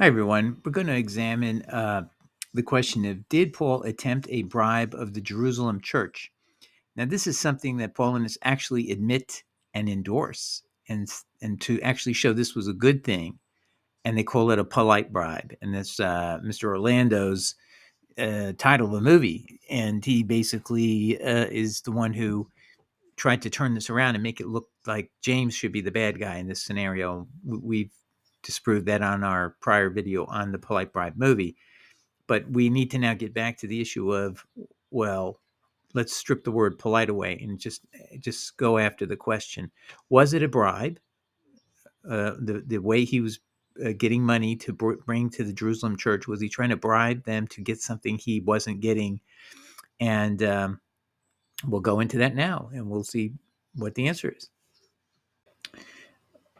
Hi, everyone. We're going to examine the question of, did Paul attempt a bribe of the Jerusalem church? Now, this is something that Paulinists actually admit and endorse, and to actually show this was a good thing, and they call it a polite bribe. And that's Mr. Orlando's title of the movie. And he basically is the one who tried to turn this around and make it look like James should be the bad guy in this scenario. We've disproved that on our prior video on the Polite Bribe movie. But we need to now get back to the issue of, well, let's strip the word polite away and just go after the question. Was it a bribe? The way he was getting money to bring to the Jerusalem church, was he trying to bribe them to get something he wasn't getting? And we'll go into that now, and we'll see what the answer is.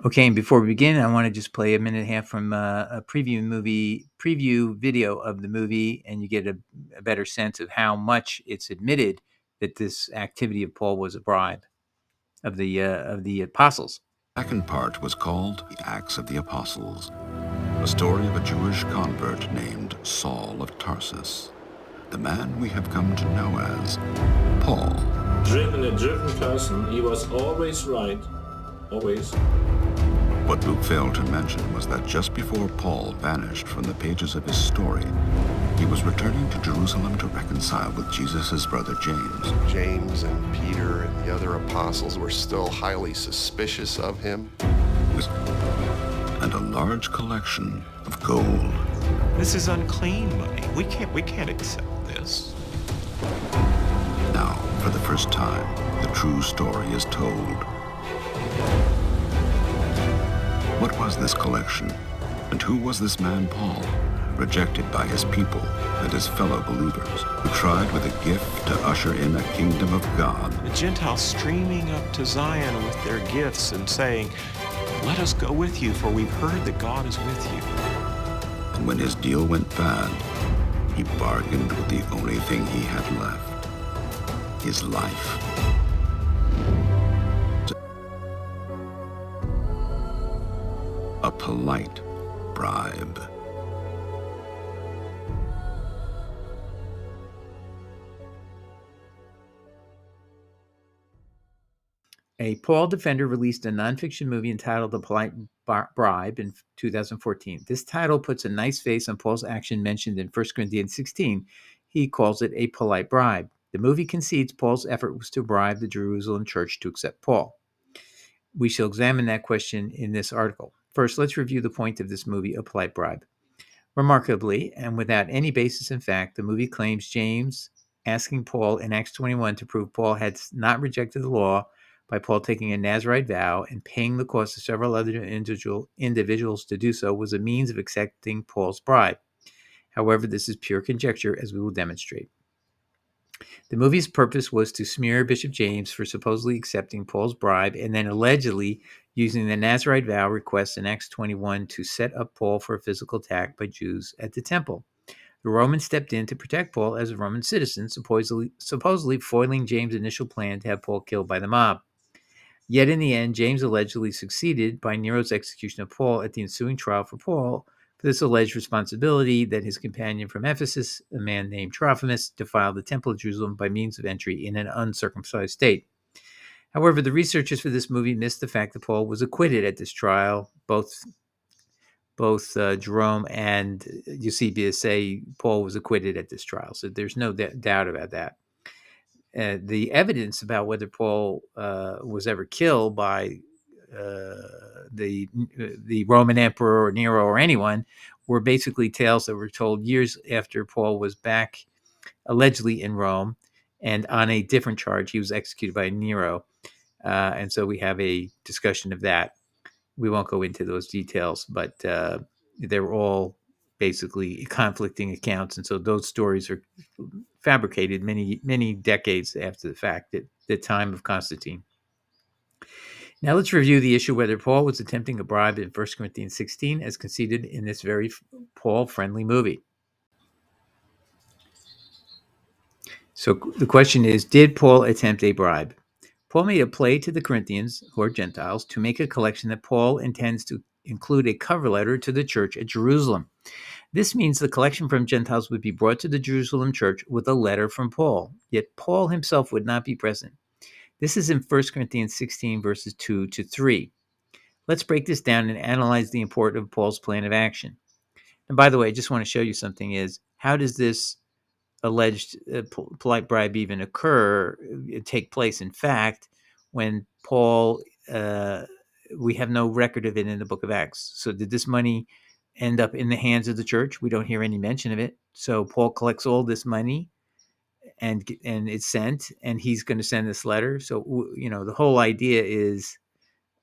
Okay, and before we begin, I want to just play a minute and a half from a preview video of the movie, and you get a better sense of how much it's admitted that this activity of Paul was a bribe of the apostles. The second part was called The Acts of the Apostles, a story of a Jewish convert named Saul of Tarsus, the man we have come to know as Paul. A driven person, he was always right, always. What Luke failed to mention was that just before Paul vanished from the pages of his story, he was returning to Jerusalem to reconcile with Jesus' brother James. James and Peter and the other apostles were still highly suspicious of him. And a large collection of gold. This is unclean money. We can't accept this. Now, for the first time, the true story is told. What was this collection? And who was this man Paul, rejected by his people and his fellow believers, who tried with a gift to usher in a kingdom of God? The Gentiles streaming up to Zion with their gifts and saying, "Let us go with you, for we've heard that God is with you." And when his deal went bad, he bargained with the only thing he had left, his life. A polite bribe. A Paul defender released a nonfiction movie entitled The Polite Bribe in 2014. This title puts a nice face on Paul's action mentioned in 1 Corinthians 16. He calls it a polite bribe. The movie concedes Paul's effort was to bribe the Jerusalem church to accept Paul. We shall examine that question in this article. First, let's review the point of this movie, A Polite Bribe. Remarkably, and without any basis in fact, the movie claims James asking Paul in Acts 21 to prove Paul had not rejected the law by Paul taking a Nazirite vow and paying the cost of several other individuals to do so was a means of accepting Paul's bribe. However, this is pure conjecture, as we will demonstrate. The movie's purpose was to smear Bishop James for supposedly accepting Paul's bribe and then allegedly using the Nazirite vow request in Acts 21 to set up Paul for a physical attack by Jews at the temple. The Romans stepped in to protect Paul as a Roman citizen, supposedly foiling James' initial plan to have Paul killed by the mob. Yet in the end, James allegedly succeeded by Nero's execution of Paul at the ensuing trial for Paul for this alleged responsibility that his companion from Ephesus, a man named Trophimus, defiled the temple of Jerusalem by means of entry in an uncircumcised state. However, the researchers for this movie missed the fact that Paul was acquitted at this trial. Both Jerome and Eusebius say Paul was acquitted at this trial, so there's no doubt about that. The evidence about whether Paul was ever killed by the Roman emperor or Nero or anyone were basically tales that were told years after Paul was back allegedly in Rome, and on a different charge he was executed by Nero, and so we have a discussion of that. We won't go into those details, but they're all basically conflicting accounts, and so those stories are fabricated many decades after the fact, at the time of Constantine. Now let's review the issue whether Paul was attempting a bribe in 1 Corinthians 16 as conceded in this very Paul-friendly movie. So the question is, did Paul attempt a bribe? Paul made a play to the Corinthians, who are Gentiles, to make a collection that Paul intends to include a cover letter to the church at Jerusalem. This means the collection from Gentiles would be brought to the Jerusalem church with a letter from Paul, yet Paul himself would not be present. This is in 1 Corinthians 16, verses 2 to 3. Let's break this down and analyze the importance of Paul's plan of action. And by the way, I just want to show you something is, how does this alleged polite bribe even occur, take place? In fact, when Paul, we have no record of it in the book of Acts. So did this money end up in the hands of the church? We don't hear any mention of it. So Paul collects all this money and it's sent, and he's going to send this letter. So, the whole idea is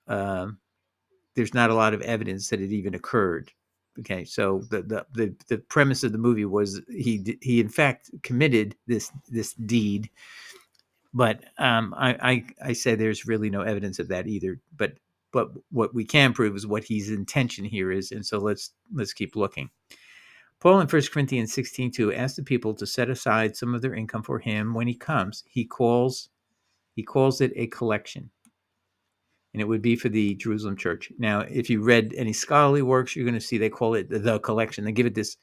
there's not a lot of evidence that it even occurred. Okay, so the premise of the movie was he in fact committed this deed, but I say there's really no evidence of that either. But what we can prove is what his intention here is, and so let's keep looking. Paul in 1 Corinthians 16:2 asks the people to set aside some of their income for him when he comes. He calls it a collection, and it would be for the Jerusalem church. Now, if you read any scholarly works, you're going to see they call it the collection. They give it this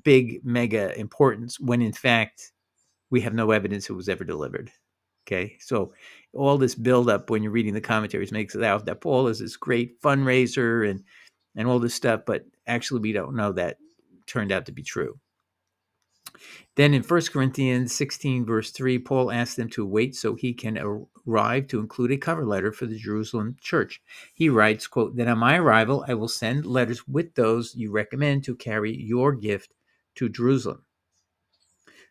big mega importance when in fact we have no evidence it was ever delivered. Okay, so all this buildup when you're reading the commentaries makes it out that Paul is this great fundraiser and all this stuff, but actually we don't know that turned out to be true. Then in 1 Corinthians 16, verse 3, Paul asks them to wait so he can arrive to include a cover letter for the Jerusalem church. He writes, quote, "Then on my arrival, I will send letters with those you recommend to carry your gift to Jerusalem."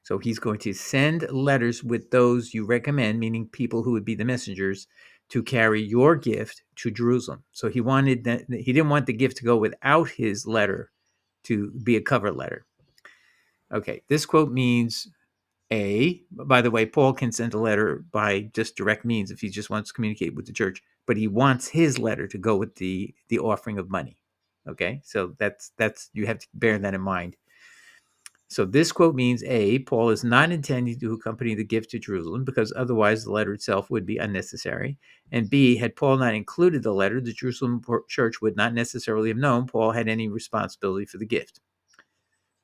So he's going to send letters with those you recommend, meaning people who would be the messengers, to carry your gift to Jerusalem. So he didn't want the gift to go without his letter to be a cover letter. Okay, this quote means by the way, Paul can send a letter by just direct means if he just wants to communicate with the church, but he wants his letter to go with the offering of money. Okay, so that's you have to bear that in mind. So this quote means Paul is not intending to accompany the gift to Jerusalem because otherwise the letter itself would be unnecessary. And B, had Paul not included the letter, the Jerusalem church would not necessarily have known Paul had any responsibility for the gift.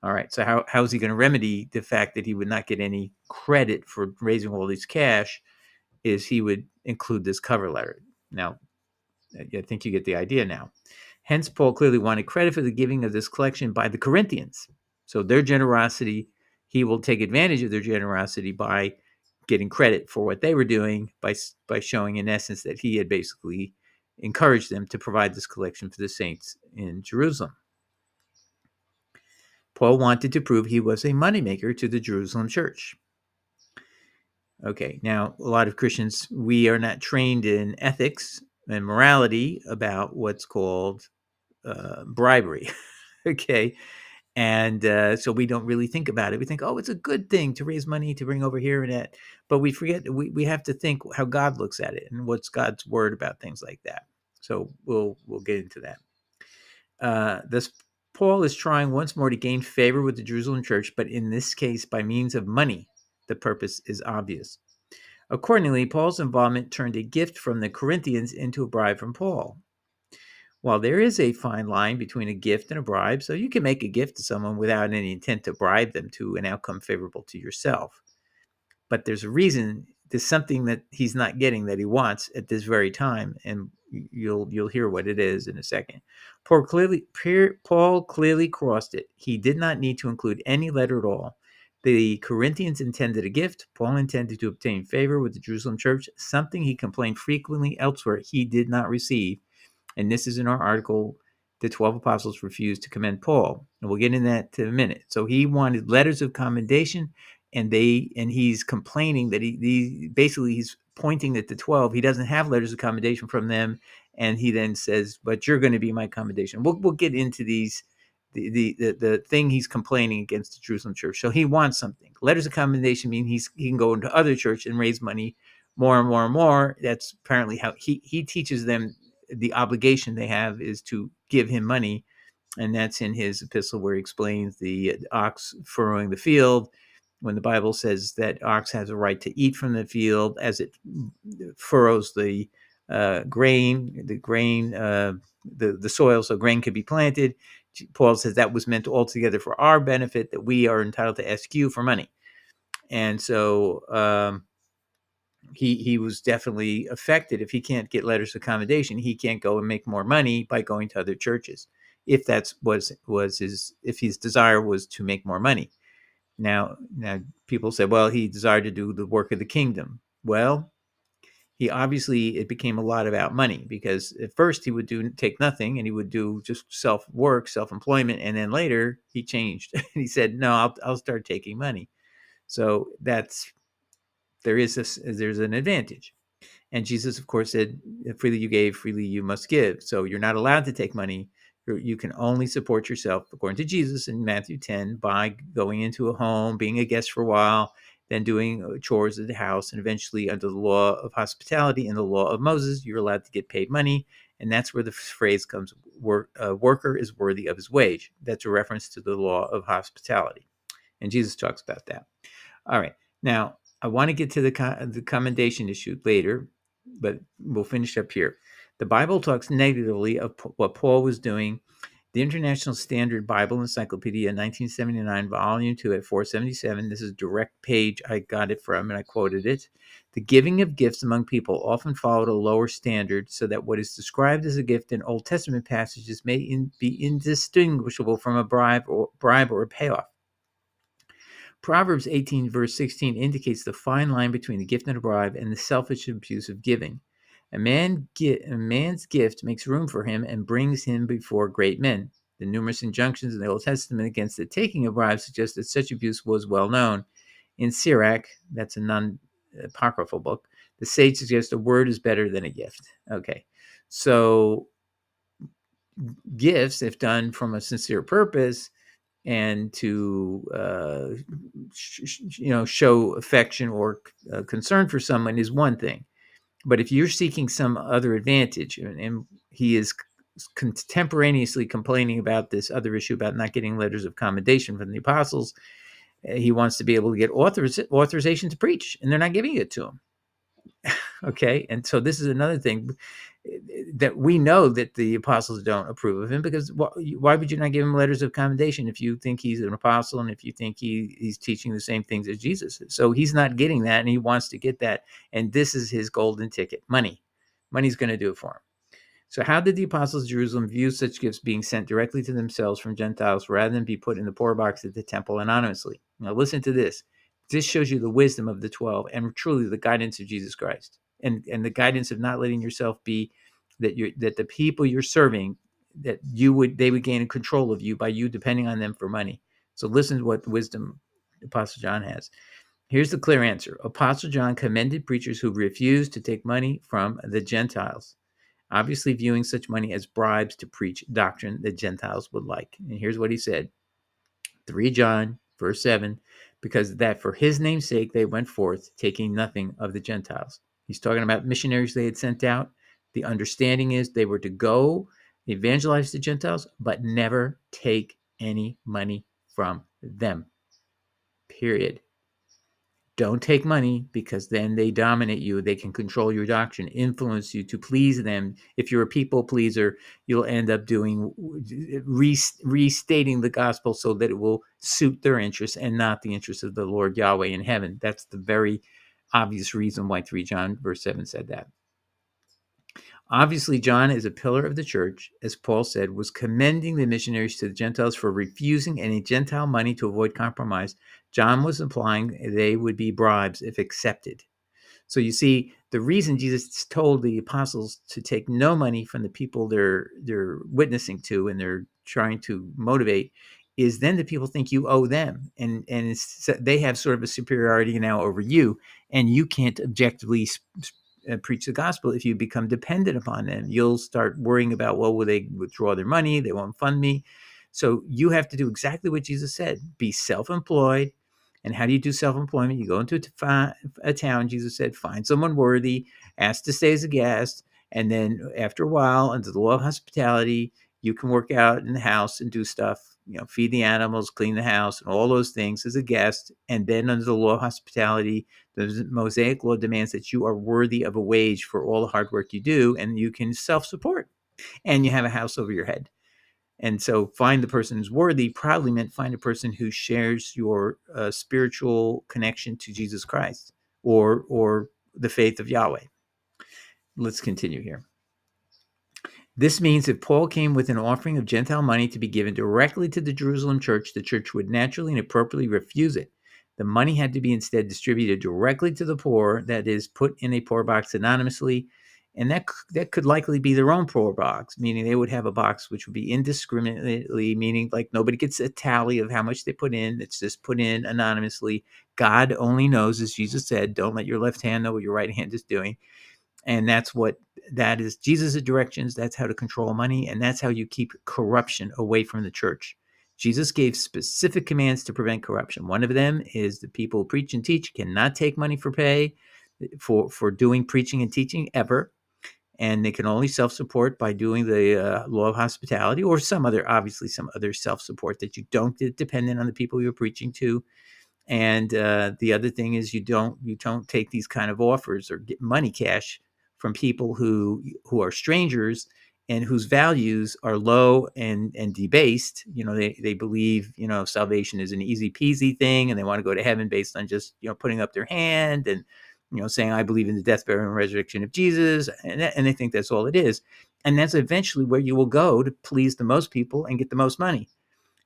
All right, so how is he going to remedy the fact that he would not get any credit for raising all this cash? Is he would include this cover letter. Now, I think you get the idea now. Hence, Paul clearly wanted credit for the giving of this collection by the Corinthians. So their generosity, he will take advantage of their generosity by getting credit for what they were doing by showing, in essence, that he had basically encouraged them to provide this collection for the saints in Jerusalem. Paul wanted to prove he was a moneymaker to the Jerusalem church. Okay, now a lot of Christians, we are not trained in ethics and morality about what's called bribery. Okay, and so we don't really think about it. We think, oh, it's a good thing to raise money to bring over here and that, but we forget we have to think how God looks at it and what's God's word about things like that. So we'll get into that. This Paul is trying once more to gain favor with the Jerusalem church, but in this case by means of money. The purpose is obvious. Accordingly, Paul's involvement turned a gift from the Corinthians into a bribe from Paul. While there is a fine line between a gift and a bribe, so you can make a gift to someone without any intent to bribe them to an outcome favorable to yourself. But there's a reason, there's something that he's not getting that he wants at this very time, and you'll hear what it is in a second. Paul clearly crossed it. He did not need to include any letter at all. The Corinthians intended a gift. Paul intended to obtain favor with the Jerusalem church, something he complained frequently elsewhere he did not receive. And this is in our article, The 12 Apostles Refused to Commend Paul. And we'll get into that in a minute. So he wanted letters of commendation, and he's complaining that he's pointing at the 12. He doesn't have letters of commendation from them. And he then says, but you're going to be my commendation. We'll get into these. The thing he's complaining against the Jerusalem church. So he wants something. Letters of commendation mean he can go into other church and raise money more and more and more. That's apparently how he teaches them the obligation they have is to give him money. And that's in his epistle where he explains the ox furrowing the field. When the Bible says that ox has a right to eat from the field as it furrows the grain the soil so grain could be planted. Paul says that was meant altogether for our benefit, that we are entitled to ask you for money. And so he was definitely affected. If he can't get letters of commendation, he can't go and make more money by going to other churches. If that's was his desire was to make more money. Now people say, well, he desired to do the work of the kingdom. Well, it became a lot about money, because at first he would take nothing, and he would do just self-employment, and then later he changed. He said, no, I'll start taking money. So there's an advantage. And Jesus, of course, said, freely you gave, freely you must give. So you're not allowed to take money. You can only support yourself, according to Jesus in Matthew 10, by going into a home, being a guest for a while, then doing chores at the house, and eventually, under the law of hospitality and the law of Moses, you're allowed to get paid money. And that's where the phrase comes, worker is worthy of his wage. That's a reference to the law of hospitality. And Jesus talks about that. All right. Now, I want to get to the commendation issue later, but we'll finish up here. The Bible talks negatively of what Paul was doing. The International Standard Bible Encyclopedia, 1979, volume 2 at 477. This is a direct page I got it from, and I quoted it. The giving of gifts among people often followed a lower standard, so that what is described as a gift in Old Testament passages may be indistinguishable from a bribe or a payoff. Proverbs 18, verse 16 indicates the fine line between the gift and a bribe and the selfish abuse of giving. A man's gift makes room for him and brings him before great men. The numerous injunctions in the Old Testament against the taking of bribes suggest that such abuse was well known. In Sirach, that's a non-apocryphal book, the sage suggests a word is better than a gift. Okay, so gifts, if done from a sincere purpose, and to show affection or concern for someone, is one thing. But if you're seeking some other advantage, and he is contemporaneously complaining about this other issue about not getting letters of commendation from the apostles, he wants to be able to get authorization to preach, and they're not giving it to him. Okay, and so this is another thing that we know that the apostles don't approve of him, because why would you not give him letters of commendation if you think he's an apostle and if you think he's teaching the same things as Jesus is? So he's not getting that, and he wants to get that, and this is his golden ticket. Money's going to do it for him. So how did the apostles of Jerusalem view such gifts being sent directly to themselves from Gentiles rather than be put in the poor box at the temple anonymously? Now listen to this. This shows you the wisdom of the 12 and truly the guidance of Jesus Christ, and the guidance of not letting yourself be that the people you're serving, that they would gain control of you by you depending on them for money. So listen to what wisdom Apostle John has. Here's the clear answer. Apostle John commended preachers who refused to take money from the Gentiles, obviously viewing such money as bribes to preach doctrine that Gentiles would like. And here's what he said. 3 John, verse 7, because that for his name's sake they went forth, taking nothing of the Gentiles. He's talking about missionaries they had sent out. The understanding is they were to go evangelize the Gentiles, but never take any money from them. Period. Don't take money, because then they dominate you. They can control your doctrine, influence you to please them. If you're a people pleaser, you'll end up doing restating the gospel so that it will suit their interests and not the interests of the Lord Yahweh in heaven. That's the very obvious reason why 3 John verse 7 said that. Obviously, John, as a pillar of the church, as Paul said, was commending the missionaries to the Gentiles for refusing any Gentile money to avoid compromise. John was implying they would be bribes if accepted. So you see, the reason Jesus told the apostles to take no money from the people they're witnessing to and they're trying to motivate is then the people think you owe them, and they have sort of a superiority now over you, and you can't objectively preach the gospel if you become dependent upon them. You'll start worrying about, well, will they withdraw their money? They won't fund me. So you have to do exactly what Jesus said. Be self-employed. And how do you do self-employment? You go into a town, Jesus said, find someone worthy, ask to stay as a guest, and then after a while, under the law of hospitality, you can work out in the house and do stuff, feed the animals, clean the house, and all those things as a guest. And then under the law of hospitality, the Mosaic law demands that you are worthy of a wage for all the hard work you do, and you can self-support. and you have a house over your head. And so find the person who's worthy probably meant find a person who shares your spiritual connection to Jesus Christ or the faith of Yahweh. Let's continue here. This means if Paul came with an offering of Gentile money to be given directly to the Jerusalem church, the church would naturally and appropriately refuse it. The money had to be instead distributed directly to the poor, that is, put in a poor box anonymously, and that could likely be their own poor box, meaning they would have a box which would be indiscriminately, meaning like nobody gets a tally of how much they put in. It's just put in anonymously. God only knows, as Jesus said, don't let your left hand know what your right hand is doing. And that is Jesus' directions. That's how to control money. And that's how you keep corruption away from the church. Jesus gave specific commands to prevent corruption. One of them is the people who preach and teach cannot take money for pay for doing preaching and teaching ever. And they can only self-support by doing the law of hospitality or some other self-support that you don't get dependent on the people you're preaching to. And the other thing is you don't take these kind of offers or get money cash from people who are strangers and whose values are low and debased. They believe salvation is an easy peasy thing, and they want to go to heaven based on just putting up their hand and saying I believe in the death, burial, and resurrection of Jesus, and they think that's all it is. And that's eventually where you will go to please the most people and get the most money,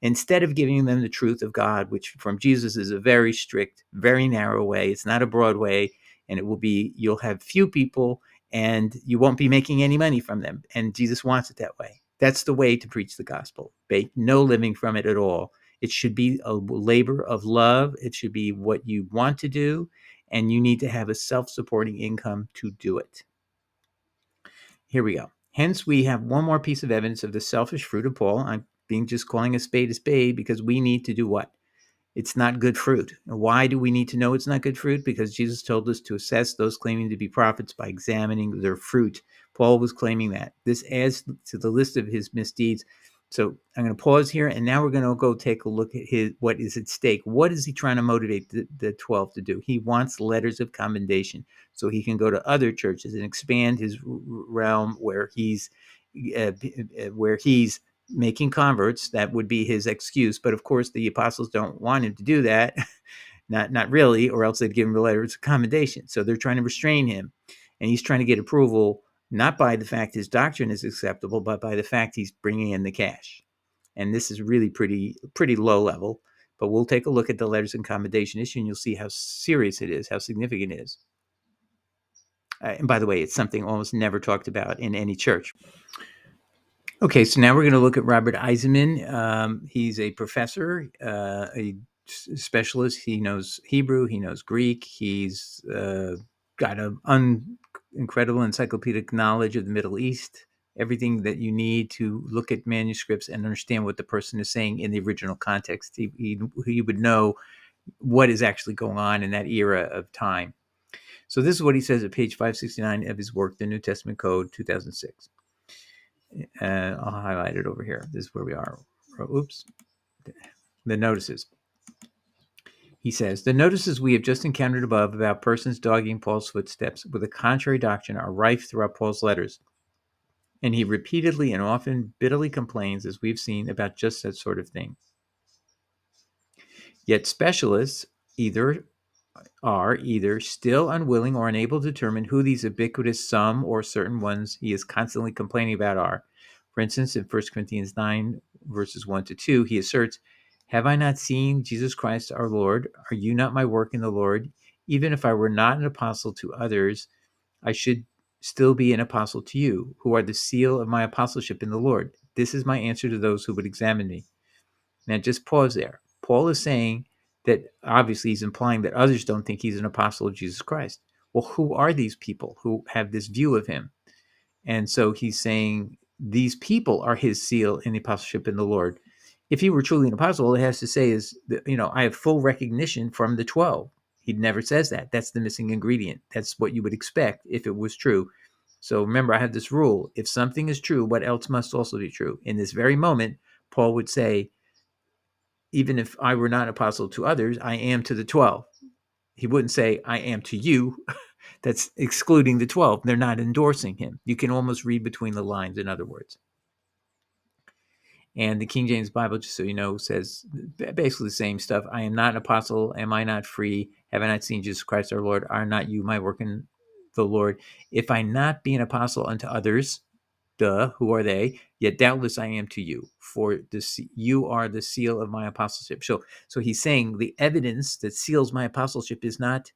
instead of giving them the truth of God, which from Jesus is a very strict, very narrow way. It's not a broad way, and you'll have few people and you won't be making any money from them. And Jesus wants it that way. That's the way to preach the gospel. Make no living from it at all. It should be a labor of love. It should be what you want to do, and you need to have a self-supporting income to do it. Here we go. Hence, we have one more piece of evidence of the selfish fruit of Paul. I'm just calling a spade because we need to do what? It's not good fruit. Why do we need to know it's not good fruit? Because Jesus told us to assess those claiming to be prophets by examining their fruit. Paul was claiming that. This adds to the list of his misdeeds. So I'm going to pause here, and now we're going to go take a look at what is at stake. What is he trying to motivate the 12 to do? He wants letters of commendation so he can go to other churches and expand his realm where he's making converts. That would be his excuse. But of course, the apostles don't want him to do that. Not really, or else they'd give him the letters of commendation. So they're trying to restrain him. And he's trying to get approval, not by the fact his doctrine is acceptable, but by the fact he's bringing in the cash. And this is really pretty low level. But we'll take a look at the letters of commendation issue, and you'll see how serious it is, how significant it is. And by the way, it's something almost never talked about in any church. Okay, so now we're going to look at Robert Eisman. He's a professor, a specialist. He knows Hebrew. He knows Greek. He's got an incredible encyclopedic knowledge of the Middle East, everything that you need to look at manuscripts and understand what the person is saying in the original context. He would know what is actually going on in that era of time. So this is what he says at page 569 of his work, The New Testament Code, 2006. I'll highlight it over here. This is where we are. Oops. The notices. He says, the notices we have just encountered above about persons dogging Paul's footsteps with a contrary doctrine are rife throughout Paul's letters. And he repeatedly and often bitterly complains, as we've seen, about just that sort of thing. Yet specialists are either still unwilling or unable to determine who these ubiquitous some or certain ones he is constantly complaining about are. For instance, in 1 Corinthians 9, verses 1-2, he asserts, have I not seen Jesus Christ our Lord? Are you not my work in the Lord? Even if I were not an apostle to others, I should still be an apostle to you, who are the seal of my apostleship in the Lord. This is my answer to those who would examine me. Now just pause there. Paul is saying that obviously he's implying that others don't think he's an apostle of Jesus Christ. Well, who are these people who have this view of him? And so he's saying these people are his seal in the apostleship in the Lord. If he were truly an apostle, all he has to say is, that, I have full recognition from the 12. He never says that. That's the missing ingredient. That's what you would expect if it was true. So remember, I have this rule. If something is true, what else must also be true? In this very moment, Paul would say, even if I were not an apostle to others, I am to the 12. He wouldn't say, I am to you. That's excluding the 12. They're not endorsing him. You can almost read between the lines, in other words. And the King James Bible, just so you know, says basically the same stuff. I am not an apostle. Am I not free? Have I not seen Jesus Christ our Lord? Are not you my work in the Lord? If I not be an apostle unto others, who are they? Yet doubtless I am to you, for you are the seal of my apostleship. So he's saying the evidence that seals my apostleship is not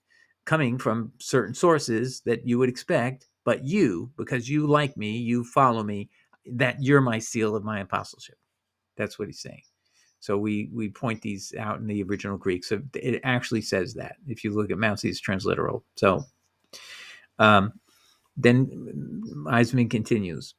coming from certain sources that you would expect, but you, because you like me, you follow me, that you're my seal of my apostleship. That's what he's saying. So we point these out in the original Greek. So it actually says that if you look at Mousey's transliteral. So then Eisman continues.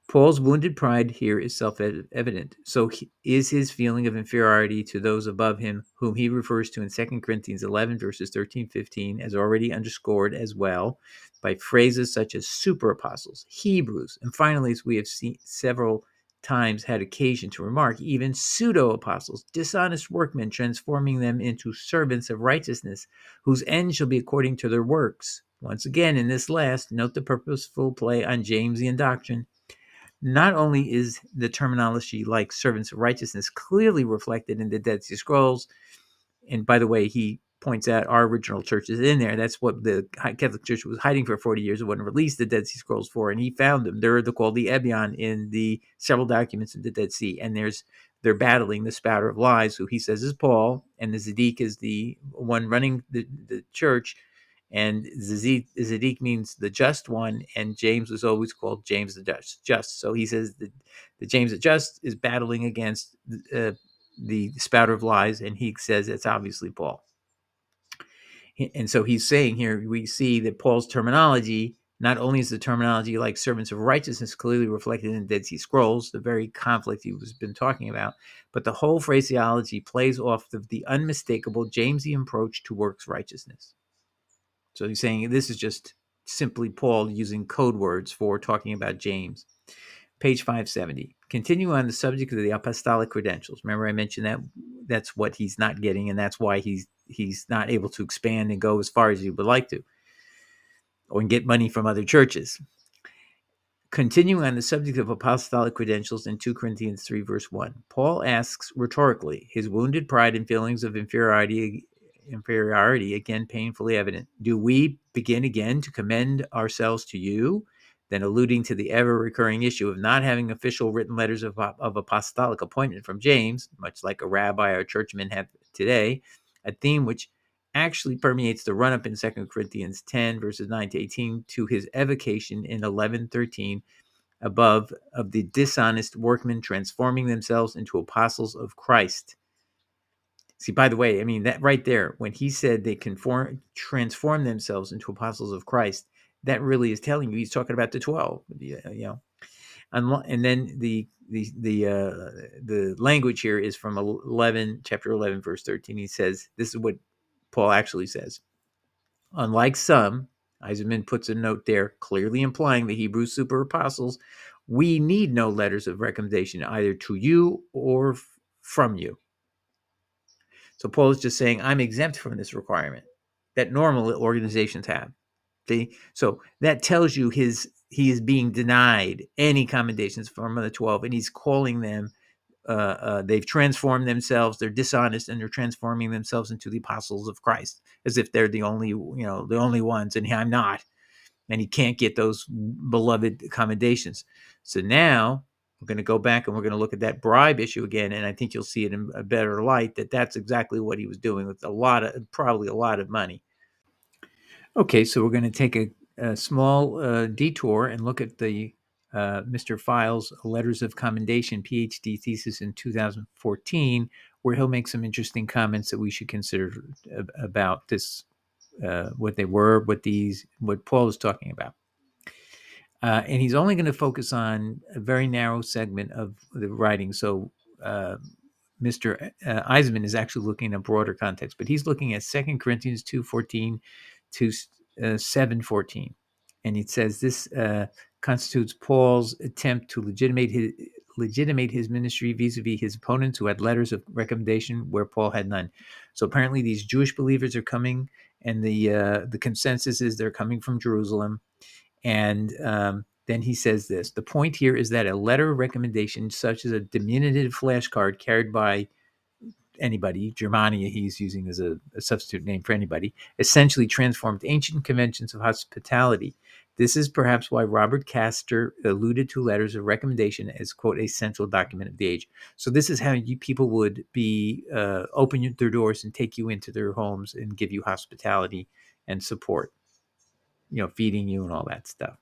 Paul's wounded pride here is self-evident. So is his feeling of inferiority to those above him, whom he refers to in 2 Corinthians 11, verses 13, 15, as already underscored as well by phrases such as super apostles, Hebrews, and finally, as we have seen several times had occasion to remark, even pseudo-apostles, dishonest workmen, transforming them into servants of righteousness, whose end shall be according to their works. Once again, in this last, note the purposeful play on Jamesian doctrine. Not only is the terminology like servants of righteousness clearly reflected in the Dead Sea Scrolls, and by the way, he points out our original church is in there. That's what the Catholic Church was hiding for 40 years. It wasn't released the Dead Sea Scrolls for, and he found them. They're called the Ebion in the several documents of the Dead Sea, and they're battling the spouter of lies, who he says is Paul, and the Zadik is the one running the church. And Zadik means the just one, and James was always called James the just. So he says that the James the just is battling against the spouter of lies, and he says it's obviously Paul. And so he's saying here, we see that Paul's terminology, not only is the terminology like servants of righteousness clearly reflected in Dead Sea Scrolls, the very conflict he was been talking about, but the whole phraseology plays off of the unmistakable Jamesian approach to works righteousness. So he's saying this is just simply Paul using code words for talking about James. Page 570. Continue on the subject of the apostolic credentials. Remember I mentioned that that's what he's not getting, and that's why he's not able to expand and go as far as he would like to, or get money from other churches. Continuing on the subject of apostolic credentials in 2 Corinthians 3, verse 1, Paul asks rhetorically, his wounded pride and feelings of inferiority again painfully evident. Do we begin again to commend ourselves to you? Then alluding to the ever-recurring issue of not having official written letters of apostolic appointment from James, much like a rabbi or churchman have today, a theme which actually permeates the run-up in 2 Corinthians 10, verses 9 to 18, to his evocation in 11:13 above of the dishonest workmen transforming themselves into apostles of Christ. See, by the way, I mean, that right there, when he said they transform themselves into apostles of Christ, that really is telling you he's talking about the 12, and then the language here is from chapter 11, verse 13. He says, this is what Paul actually says. Unlike some, Eissenmann puts a note there, clearly implying the Hebrew super apostles, we need no letters of recommendation either to you or from you. So Paul is just saying, I'm exempt from this requirement that normal organizations have. See? So that tells you he is being denied any commendations from the 12, and he's calling them, they've transformed themselves, they're dishonest, and they're transforming themselves into the apostles of Christ, as if they're the only ones, and I'm not. And he can't get those beloved commendations. So now we're going to go back and we're going to look at that bribe issue again, and I think you'll see it in a better light that that's exactly what he was doing with probably a lot of money. Okay, so we're going to take a small detour and look at the Mr. Files' Letters of Commendation PhD Thesis in 2014, where he'll make some interesting comments that we should consider about this, what they were, what Paul is talking about. And he's only going to focus on a very narrow segment of the writing. So Mr. Eisman is actually looking at a broader context, but he's looking at 2 Corinthians 2:14 to 7:14. And it says this constitutes Paul's attempt to legitimate his ministry vis-a-vis his opponents who had letters of recommendation where Paul had none. So apparently these Jewish believers are coming And the consensus is they're coming from Jerusalem. And then he says this: the point here is that a letter of recommendation, such as a diminutive flashcard carried by anybody, Germania he's using as a substitute name for anybody, essentially transformed ancient conventions of hospitality. This is perhaps why Robert Castor alluded to letters of recommendation as, quote, a central document of the age. So this is how people would be open their doors and take you into their homes and give you hospitality and support, feeding you and all that stuff.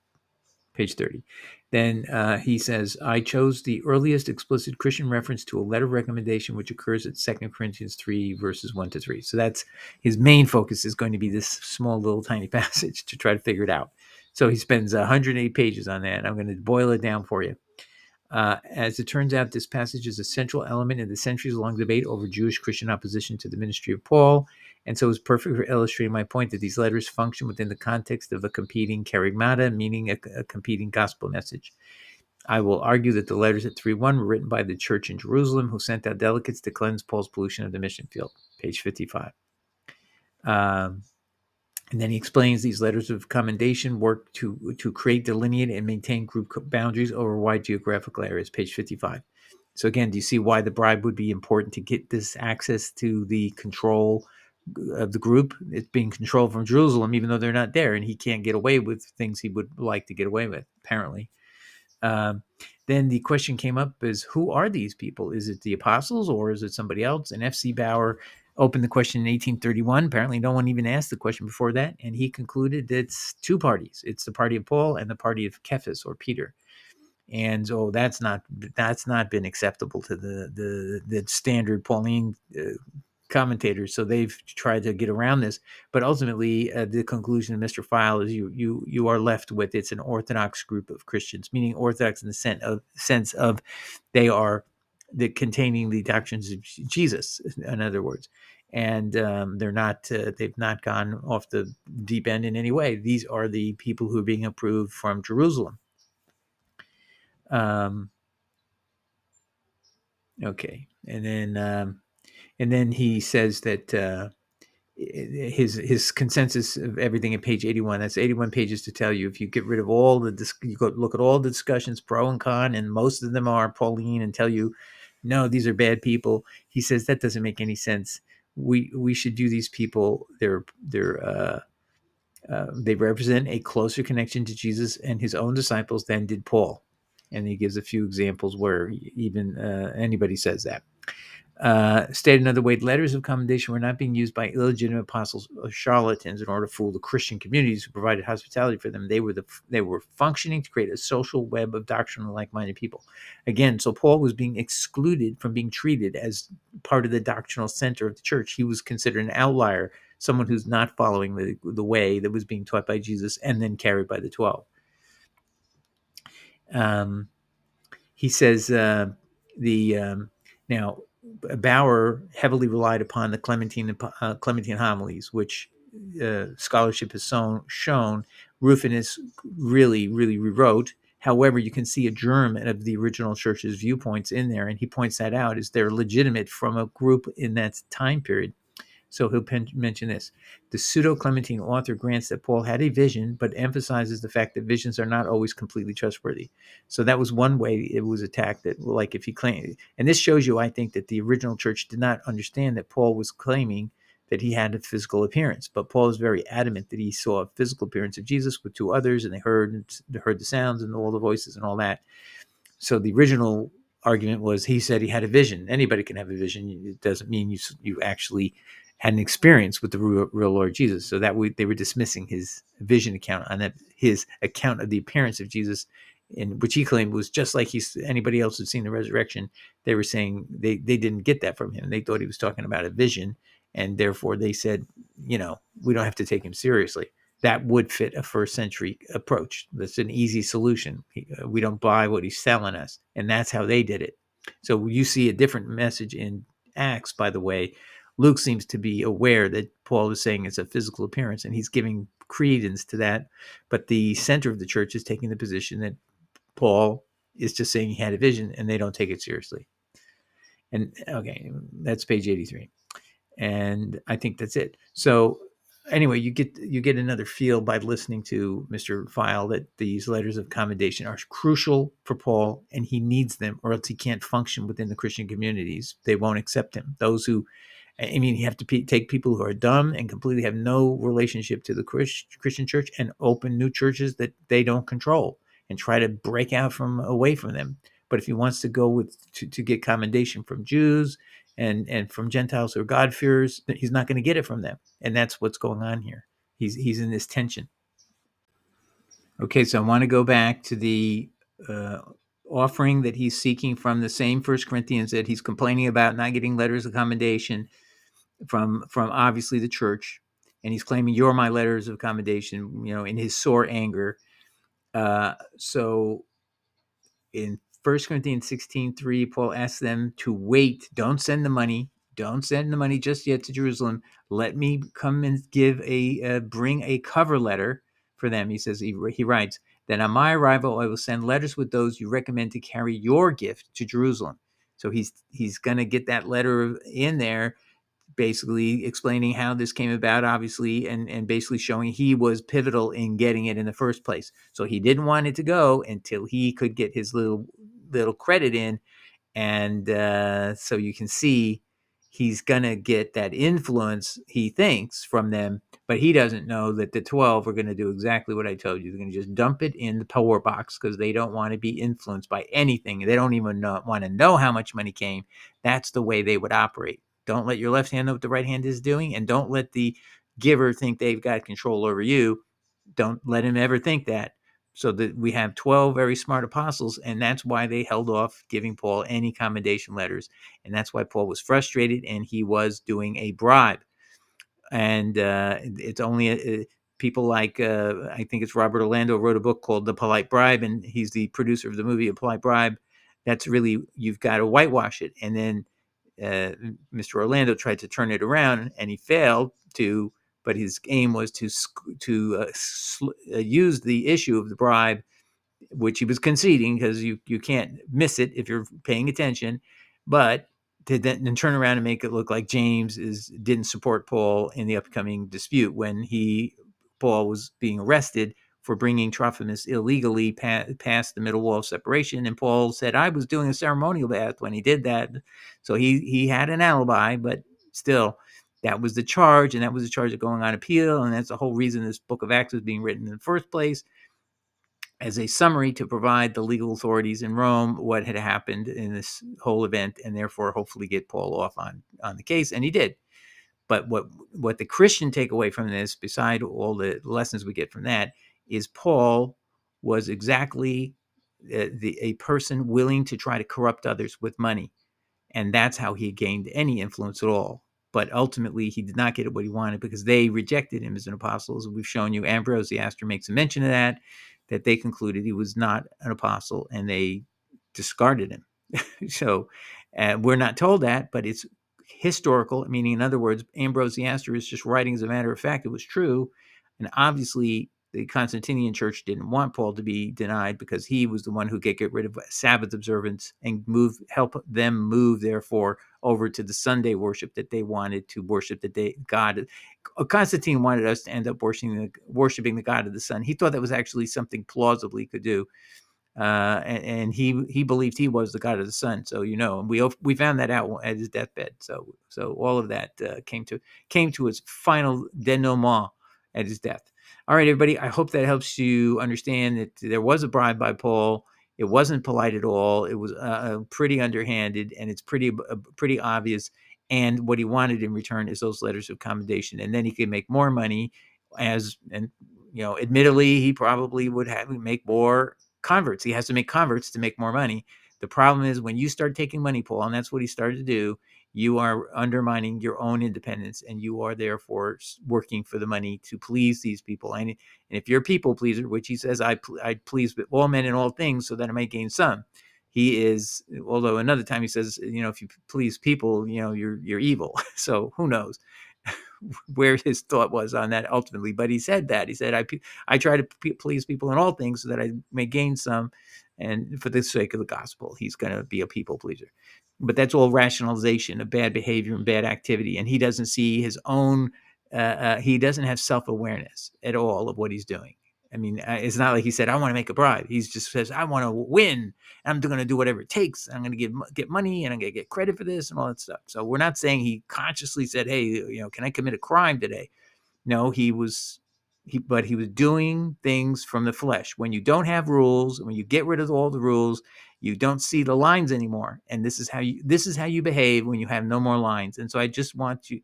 Page 30. Then he says, I chose the earliest explicit Christian reference to a letter of recommendation, which occurs at 2 Corinthians 3, verses 1 to 3. So that's his main focus is going to be this small little tiny passage to try to figure it out. So he spends 108 pages on that. I'm going to boil it down for you. As it turns out, this passage is a central element in the centuries-long debate over Jewish Christian opposition to the ministry of Paul, and so it's perfect for illustrating my point that these letters function within the context of a competing kerygmata, meaning a competing gospel message. I will argue that the letters at 3:1 were written by the church in Jerusalem, who sent out delegates to cleanse Paul's pollution of the mission field. Page 55. And then he explains these letters of commendation work to create, delineate, and maintain group boundaries over wide geographical areas. Page 55. So again, do you see why the bribe would be important to get this access to the control of the group? It's being controlled from Jerusalem, even though they're not there, and he can't get away with things he would like to get away with, apparently. Then the question came up is, who are these people? Is it the apostles or is it somebody else? And F.C. Bauer opened the question in 1831. Apparently no one even asked the question before that. And he concluded that it's two parties. It's the party of Paul and the party of Cephas or Peter. And so that's not been acceptable to the standard Pauline commentators. So they've tried to get around this. But ultimately, the conclusion of Mr. File is you are left with it's an Orthodox group of Christians, meaning Orthodox in the sense of they are containing the doctrines of Jesus, in other words. And they're not they've not gone off the deep end in any way. These are the people who are being approved from Jerusalem. Okay, and then he says that his consensus of everything at page 81. That's 81 pages to tell you if you get rid of all you go look at all the discussions, pro and con, and most of them are Pauline, and tell you, no, these are bad people. He says that doesn't make any sense. We should do these people. They represent a closer connection to Jesus and his own disciples than did Paul. And he gives a few examples where even anybody says that. Stated another way, letters of commendation were not being used by illegitimate apostles or charlatans in order to fool the Christian communities who provided hospitality for them. They were functioning to create a social web of doctrinal like-minded people. Again, so Paul was being excluded from being treated as part of the doctrinal center of the church. He was considered an outlier, someone who's not following the way that was being taught by Jesus and then carried by the 12. He says now Bauer heavily relied upon the Clementine homilies, which scholarship has shown Rufinus really rewrote. However, you can see a germ of the original church's viewpoints in there, and he points that out as they're legitimate from a group in that time period. So he'll mention this. The pseudo-Clementine author grants that Paul had a vision, but emphasizes the fact that visions are not always completely trustworthy. So that was one way it was attacked, that like if he claimed, and this shows you, I think, that the original church did not understand that Paul was claiming that he had a physical appearance. But Paul is very adamant that he saw a physical appearance of Jesus with two others, and they heard the sounds and all the voices and all that. So the original argument was he said he had a vision. Anybody can have a vision. It doesn't mean you actually had an experience with the real Lord Jesus. So that they were dismissing his vision account on that, his account of the appearance of Jesus, in which he claimed was just like anybody else had seen the resurrection. They were saying they didn't get that from him. They thought he was talking about a vision, and therefore they said, we don't have to take him seriously. That would fit a first century approach. That's an easy solution. We don't buy what he's selling us. And that's how they did it. So you see a different message in Acts, by the way. Luke seems to be aware that Paul is saying it's a physical appearance, and he's giving credence to that. But the center of the church is taking the position that Paul is just saying he had a vision, and they don't take it seriously. And okay, that's page 83. And I think that's it. So anyway, you get another feel by listening to Mr. File that these letters of commendation are crucial for Paul, and he needs them, or else he can't function within the Christian communities. They won't accept him. Those who, I mean, you have to take people who are dumb and completely have no relationship to the Christian church and open new churches that they don't control and try to break out from away from them. But if he wants to go with to get commendation from Jews and from Gentiles who are God-fearers, he's not going to get it from them. And that's what's going on here. He's in this tension. Okay, so I want to go back to the offering that he's seeking from the same First Corinthians that he's complaining about not getting letters of commendation from obviously the church, and he's claiming you're my letters of commendation, in his sore anger. So in 1 Corinthians 16:3, Paul asks them to wait. Don't send the money. Don't send the money just yet to Jerusalem. Let me come and bring a cover letter for them. He says, he writes, that on my arrival, I will send letters with those you recommend to carry your gift to Jerusalem. So he's going to get that letter in there, basically explaining how this came about, obviously, and basically showing he was pivotal in getting it in the first place. So he didn't want it to go until he could get his little credit in. And so you can see he's going to get that influence, he thinks, from them, but he doesn't know that the 12 are going to do exactly what I told you. They're going to just dump it in the power box because they don't want to be influenced by anything. They don't even want to know how much money came. That's the way they would operate. Don't let your left hand know what the right hand is doing, and don't let the giver think they've got control over you. Don't let him ever think that. So that we have 12 very smart apostles, and that's why they held off giving Paul any commendation letters. And that's why Paul was frustrated, and he was doing a bribe. And it's only people like, I think it's Robert Orlando wrote a book called The Polite Bribe, and he's the producer of the movie A Polite Bribe. That's really, you've got to whitewash it. And then Mr. Orlando tried to turn it around, and he failed to, but his aim was to use the issue of the bribe, which he was conceding because you can't miss it if you're paying attention, but to then turn around and make it look like James didn't support Paul in the upcoming dispute when Paul was being arrested for bringing Trophimus illegally past the middle wall of separation, and Paul said, I was doing a ceremonial bath when he did that. So he had an alibi, but still, that was the charge, and that was the charge of going on appeal, and that's the whole reason this book of Acts was being written in the first place, as a summary to provide the legal authorities in Rome what had happened in this whole event, and therefore hopefully get Paul off on the case, and he did. But what the Christian takeaway from this, beside all the lessons we get from that, is Paul was exactly a person willing to try to corrupt others with money. And that's how he gained any influence at all. But ultimately, he did not get what he wanted because they rejected him as an apostle. As we've shown you, Ambrose the Aster makes a mention of that they concluded he was not an apostle and they discarded him. So we're not told that, but it's historical, meaning, in other words, Ambrose the Aster is just writing as a matter of fact it was true. And obviously, the Constantinian church didn't want Paul to be denied because he was the one who could get rid of Sabbath observance and help them move, therefore, over to the Sunday worship that they wanted to worship the day God. Constantine wanted us to end up worshiping the God of the sun. He thought that was actually something plausibly could do. And he believed he was the God of the sun. So, and we found that out at his deathbed. So all of that came to its final denouement at his death. All right, everybody. I hope that helps you understand that there was a bribe by Paul. It wasn't polite at all. It was pretty underhanded, and it's pretty obvious. And what he wanted in return is those letters of commendation, and then he could make more money. Admittedly, he probably would make more converts. He has to make converts to make more money. The problem is when you start taking money, Paul, and that's what he started to do, you are undermining your own independence, and you are therefore working for the money to please these people. And if you're a people pleaser, which he says, I please all men in all things so that I may gain some. He is, although another time he says, if you please people, you're evil. So who knows where his thought was on that ultimately, but he said that. He said, I try to please people in all things so that I may gain some, and for the sake of the gospel, he's going to be a people pleaser. But that's all rationalization of bad behavior and bad activity, and he doesn't see his own he doesn't have self-awareness at all of what he's doing. I mean, it's not like he said, I want to make a bribe. He just says, I want to win. I'm going to do whatever it takes. I'm going to get money and I'm going to get credit for this and all that stuff. So we're not saying he consciously said, hey, can I commit a crime today? No, but he was doing things from the flesh. When you don't have rules, when you get rid of all the rules, you don't see the lines anymore. And this is how you behave when you have no more lines. And so I just want you,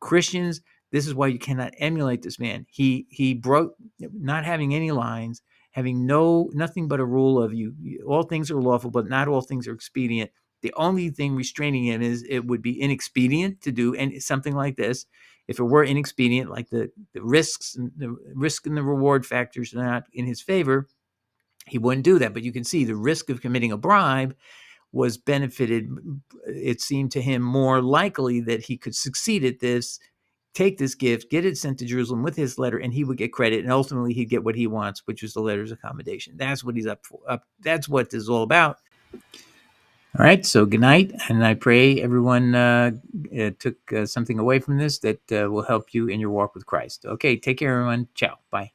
Christians, this is why you cannot emulate this man. He broke, not having any lines, having nothing but a rule of all things are lawful, but not all things are expedient. The only thing restraining him is it would be inexpedient to do something like this. If it were inexpedient, like the risk and the reward factors are not in his favor, he wouldn't do that. But you can see the risk of committing a bribe was benefited. It seemed to him more likely that he could succeed at this, take this gift, get it sent to Jerusalem with his letter, and he would get credit, and ultimately he'd get what he wants, which is the letters of commendation. That's what he's up for. That's what this is all about. All right, so good night, and I pray everyone took something away from this that will help you in your walk with Christ. Okay, take care, everyone. Ciao. Bye.